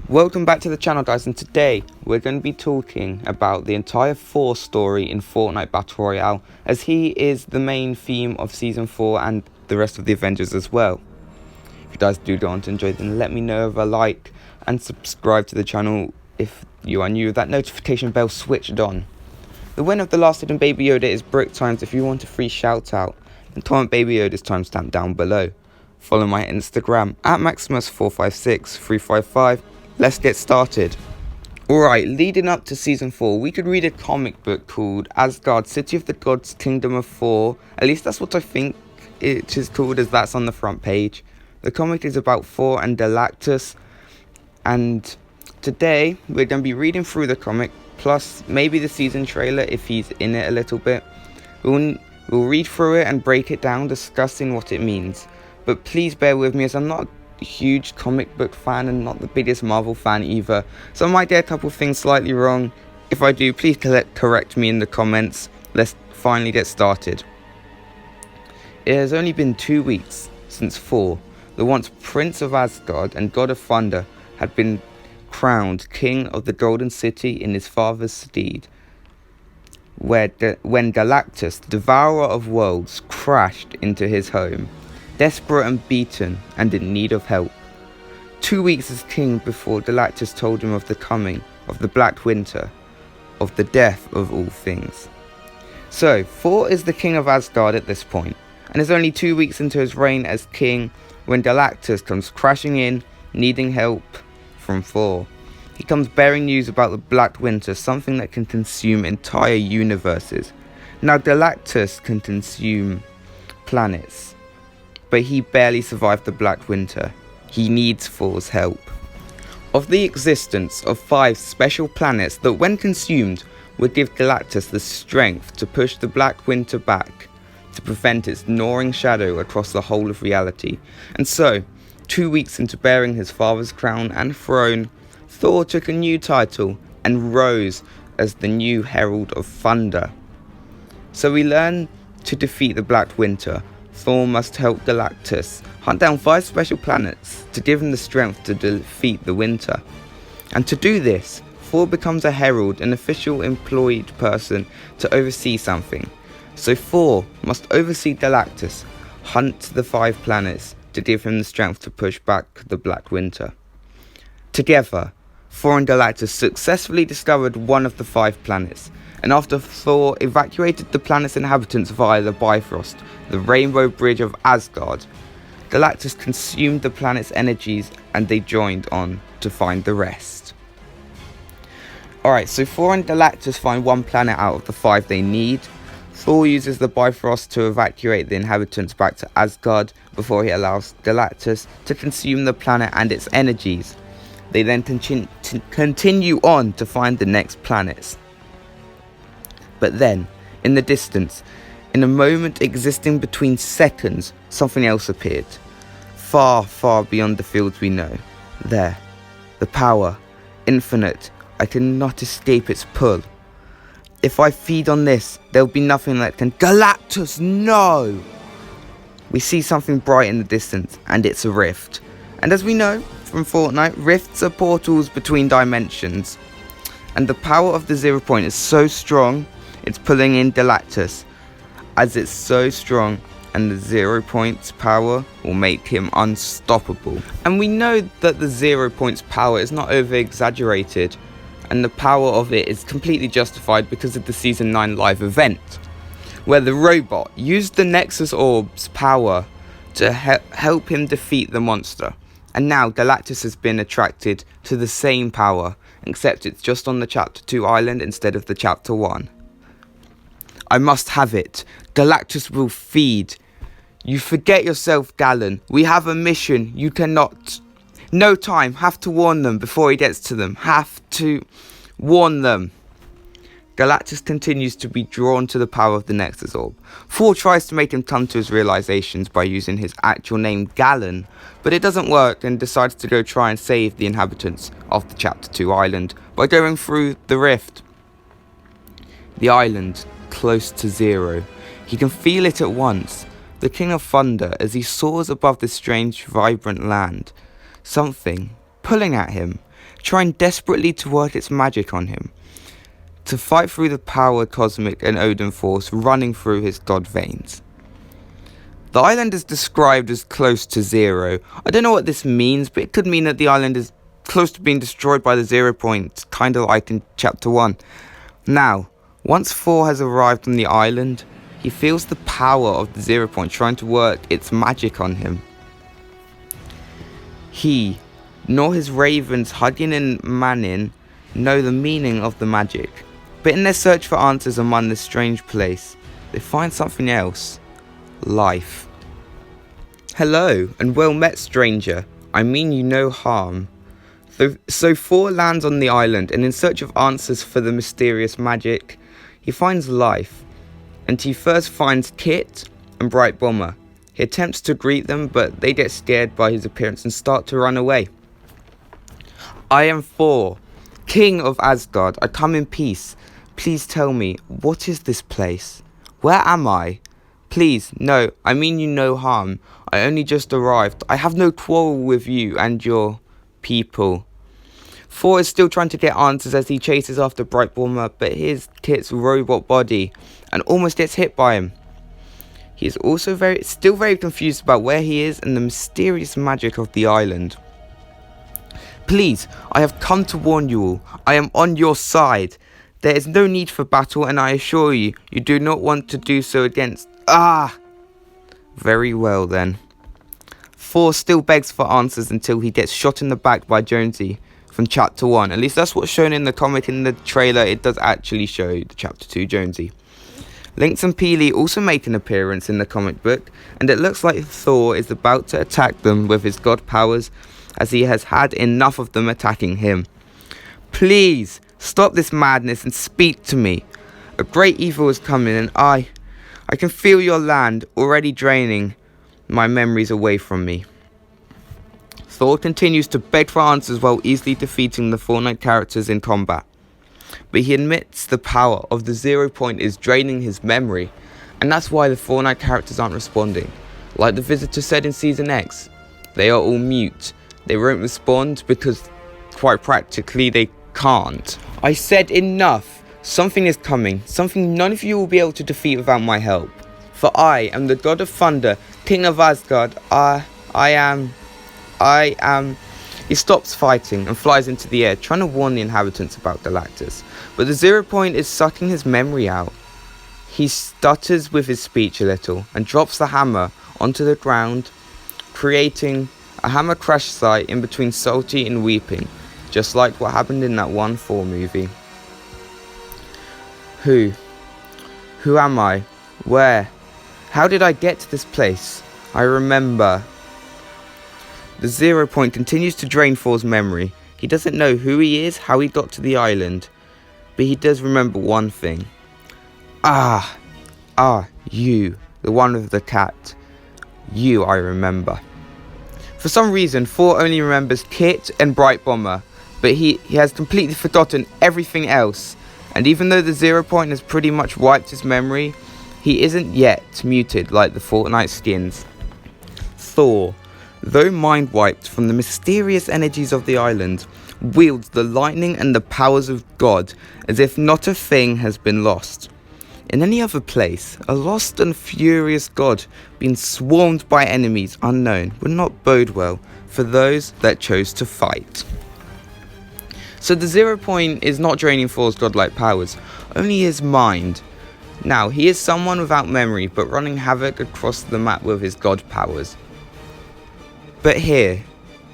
Welcome back to the channel, guys, and today we're going to be talking about the entire Thor story in Fortnite Battle Royale, as he is the main theme of Season 4 and the rest of the Avengers as well. If you guys do go on to enjoy, then let me know with a like and subscribe to the channel if you are new with that notification bell switched on. The winner of the last hidden Baby Yoda is Brick Times. If you want a free shout out, then comment Baby Yoda's timestamp down below. Follow my Instagram at Maximus456355. Let's get started. Alright, leading up to Season 4, we could read a comic book called Asgard, City of the Gods, Kingdom of Thor. At least that's what I think it is called, as that's on the front page. The comic is about Thor and Galactus, and today we're going to be reading through the comic, plus maybe the season trailer if he's in it a little bit. We'll read through it and break it down, discussing what it means. But please bear with me, as I'm not a huge comic book fan and not the biggest Marvel fan either, so I might get a couple things slightly wrong. If I do, please correct me in the comments. Let's finally get started. It has only been 2 weeks since Thor, the once Prince of Asgard and God of Thunder, had been crowned King of the Golden City in his father's stead, when Galactus, the Devourer of Worlds, crashed into his home, desperate and beaten and in need of help. 2 weeks as king before Galactus told him of the coming of the Black Winter, of the death of all things. So, Thor is the king of Asgard at this point, and is only 2 weeks into his reign as king when Galactus comes crashing in, needing help from Thor. He comes bearing news about the Black Winter, something that can consume entire universes. Now, Galactus can consume planets, but he barely survived the Black Winter. He needs Thor's help. Of the existence of 5 special planets that, when consumed, would give Galactus the strength to push the Black Winter back, to prevent its gnawing shadow across the whole of reality. And so, 2 weeks into bearing his father's crown and throne, Thor took a new title and rose as the new Herald of Thunder. So we learn to defeat the Black Winter, Thor must help Galactus hunt down 5 special planets to give him the strength to defeat the winter. And to do this, Thor becomes a herald, an official employed person to oversee something. So Thor must oversee Galactus, hunt the 5 planets to give him the strength to push back the Black Winter. Together, Thor and Galactus successfully discovered one of the 5 planets, and after Thor evacuated the planet's inhabitants via the Bifrost, the Rainbow Bridge of Asgard, Galactus consumed the planet's energies and they joined on to find the rest. Alright, so Thor and Galactus find one planet out of the 5 they need. Thor uses the Bifrost to evacuate the inhabitants back to Asgard before he allows Galactus to consume the planet and its energies. They then continue on to find the next planets. But then, in the distance, in a moment existing between seconds, something else appeared. Far, far beyond the fields we know. There. The power. Infinite. I cannot escape its pull. If I feed on this, there will be nothing that can... Galactus, no! We see something bright in the distance, and it's a rift. And as we know from Fortnite, rifts are portals between dimensions. And the power of the 0 point is so strong, it's pulling in Galactus, as it's so strong, and the 0 point's power will make him unstoppable. And we know that the 0 point's power is not over exaggerated, and the power of it is completely justified because of the Season 9 live event, where the robot used the Nexus Orb's power to help him defeat the monster. And now Galactus has been attracted to the same power, except it's just on the Chapter 2 island instead of the Chapter 1. I must have it. Galactus will feed. You forget yourself, Galen. We have a mission. You cannot... No time. Have to warn them before he gets to them. Have to warn them. Galactus continues to be drawn to the power of the Nexus Orb. Thor tries to make him come to his realizations by using his actual name, Galen, but it doesn't work, and decides to go try and save the inhabitants of the Chapter 2 island by going through the rift. The island, close to 0. He can feel it at once. The King of Thunder, as he soars above this strange, vibrant land. Something pulling at him, trying desperately to work its magic on him, to fight through the power, cosmic and Odin force running through his god veins. The island is described as close to zero. I don't know what this means, but it could mean that the island is close to being destroyed by the 0 point, kinda like in chapter 1. Now, once Thor has arrived on the island, he feels the power of the 0 point trying to work its magic on him. He, nor his ravens Hugin and Manin, know the meaning of the magic, but in their search for answers among this strange place, they find something else. Life. Hello, and well met, stranger. I mean you no harm. So Thor lands on the island, and in search of answers for the mysterious magic, he finds life, and he first finds Kit and Bright Bomber. He attempts to greet them, but they get scared by his appearance and start to run away. I am Thor, King of Asgard. I come in peace. Please tell me, what is this place? Where am I? Please, no, I mean you no harm. I only just arrived. I have no quarrel with you and your people. Thor is still trying to get answers as he chases after Bright Bomber, but his Kit's robot body and almost gets hit by him. He is also still very confused about where he is and the mysterious magic of the island. Please, I have come to warn you all. I am on your side. There is no need for battle, and I assure you, you do not want to do so against... Very well then. Thor still begs for answers until he gets shot in the back by Jonesy from chapter 1. At least that's what's shown in the comic. In the trailer, it does actually show the chapter 2 Jonesy. Lynx and Peely also make an appearance in the comic book, and it looks like Thor is about to attack them with his god powers, as he has had enough of them attacking him. Please, stop this madness and speak to me. A great evil is coming, and I can feel your land already draining my memories away from me. Thor continues to beg for answers while easily defeating the Fortnite characters in combat. But he admits the power of the 0 point is draining his memory, and that's why the Fortnite characters aren't responding. Like the visitor said in Season X, they are all mute. They won't respond because, quite practically, they can't. I said enough. Something is coming, something none of you will be able to defeat without my help. For I am the god of thunder, king of Asgard. I am... He stops fighting and flies into the air, trying to warn the inhabitants about Galactus. But the 0 point is sucking his memory out. He stutters with his speech a little and drops the hammer onto the ground, creating a hammer crash site in between Salty and Weeping, just like what happened in that one Thor movie. Who am I? Where? How did I get to this place? I remember. The 0 point continues to drain Thor's memory. He doesn't know who he is, how he got to the island, but he does remember one thing. You, the one with the cat. You, I remember. For some reason, Thor only remembers Kit and Bright Bomber, but he has completely forgotten everything else. And even though the 0 point has pretty much wiped his memory, he isn't yet muted like the Fortnite skins. Thor, though mind wiped from the mysterious energies of the island, wields the lightning and the powers of God as if not a thing has been lost. In any other place, a lost and furious god being swarmed by enemies unknown would not bode well for those that chose to fight. So the 0 point is not draining Thor's godlike powers, only his mind. Now, he is someone without memory, but running havoc across the map with his god powers. But here,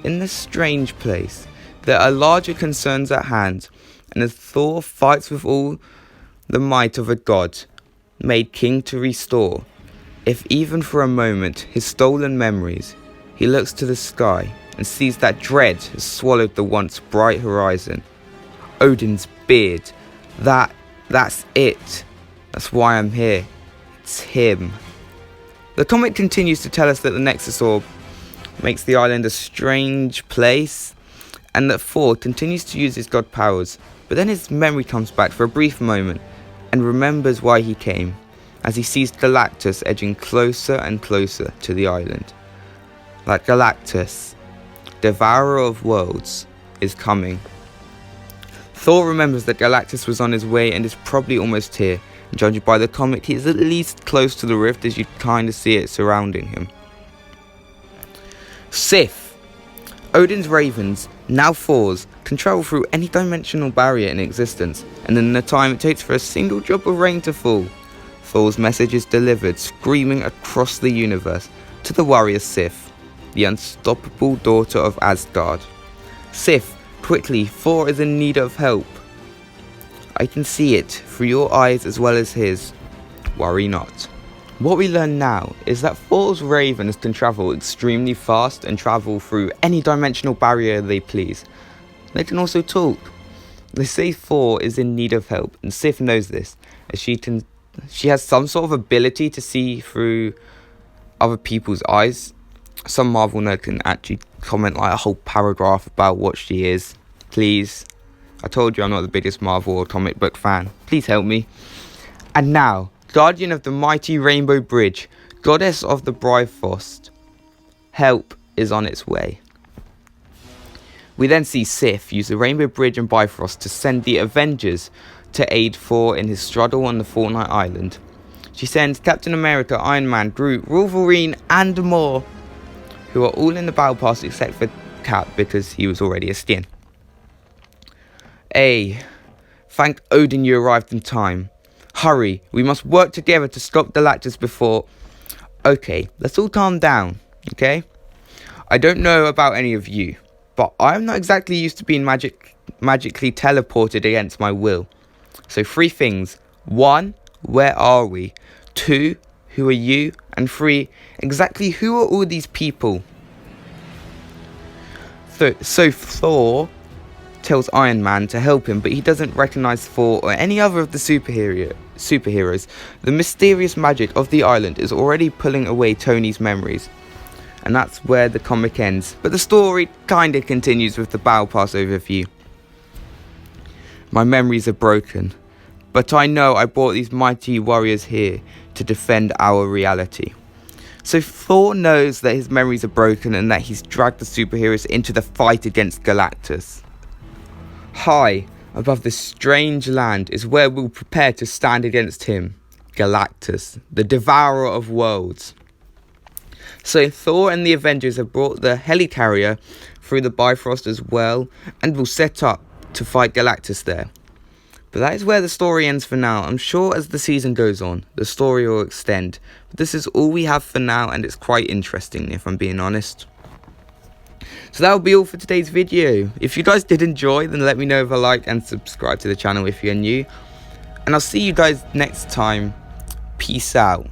in this strange place, there are larger concerns at hand, and as Thor fights with all the might of a god, made king to restore, if even for a moment, his stolen memories, he looks to the sky and sees that dread has swallowed the once bright horizon. Odin's beard. That's it. That's why I'm here. It's him. The comic continues to tell us that the Nexus Orb makes the island a strange place, and that Thor continues to use his god powers, but then his memory comes back for a brief moment, and remembers why he came, as he sees Galactus edging closer and closer to the island. Like Galactus, devourer of worlds, is coming. Thor remembers that Galactus was on his way and is probably almost here. And judging by the comic, he is at least close to the rift, as you kind of see it surrounding him. Sif. Odin's ravens, now Thor's, can travel through any dimensional barrier in existence, and in the time it takes for a single drop of rain to fall, Thor's message is delivered, screaming across the universe, to the warrior Sif, the unstoppable daughter of Asgard. Sif, quickly, Thor is in need of help. I can see it through your eyes as well as his. Worry not. What we learn now is that Thor's ravens can travel extremely fast and travel through any dimensional barrier they please. They can also talk. They say Thor is in need of help, and Sif knows this, as she has some sort of ability to see through other people's eyes. Some Marvel nerd can actually comment like a whole paragraph about what she is. Please. I told you I'm not the biggest Marvel or comic book fan. Please help me. And now, guardian of the mighty Rainbow Bridge, goddess of the Bifrost, help is on its way. We then see Sif use the Rainbow Bridge and Bifrost to send the Avengers to aid Thor in his struggle on the Fortnite island. She sends Captain America, Iron Man, Groot, Wolverine and more, who are all in the battle pass except for Cap because he was already a skin. Thank Odin you arrived in time. Hurry, we must work together to stop Galactus before... Okay, let's all calm down, okay? I don't know about any of you, but I'm not exactly used to being magically teleported against my will. So 3 things. 1, where are we? 2, who are you? And 3, exactly who are all these people? So Thor tells Iron Man to help him, but he doesn't recognize Thor or any other of the superheroes. The mysterious magic of the island is already pulling away Tony's memories. And that's where the comic ends. But the story kinda continues with the Battle Pass overview. My memories are broken, but I know I brought these mighty warriors here to defend our reality. So Thor knows that his memories are broken and that he's dragged the superheroes into the fight against Galactus. High above this strange land is where we'll prepare to stand against him, Galactus, the devourer of worlds. So Thor and the Avengers have brought the helicarrier through the Bifrost as well, and will set up to fight Galactus there. But that is where the story ends for now. I'm sure as the season goes on, the story will extend. But this is all we have for now, and it's quite interesting if I'm being honest. So that will be all for today's video. If you guys did enjoy, then let me know with a like and subscribe to the channel if you're new. And I'll see you guys next time. Peace out.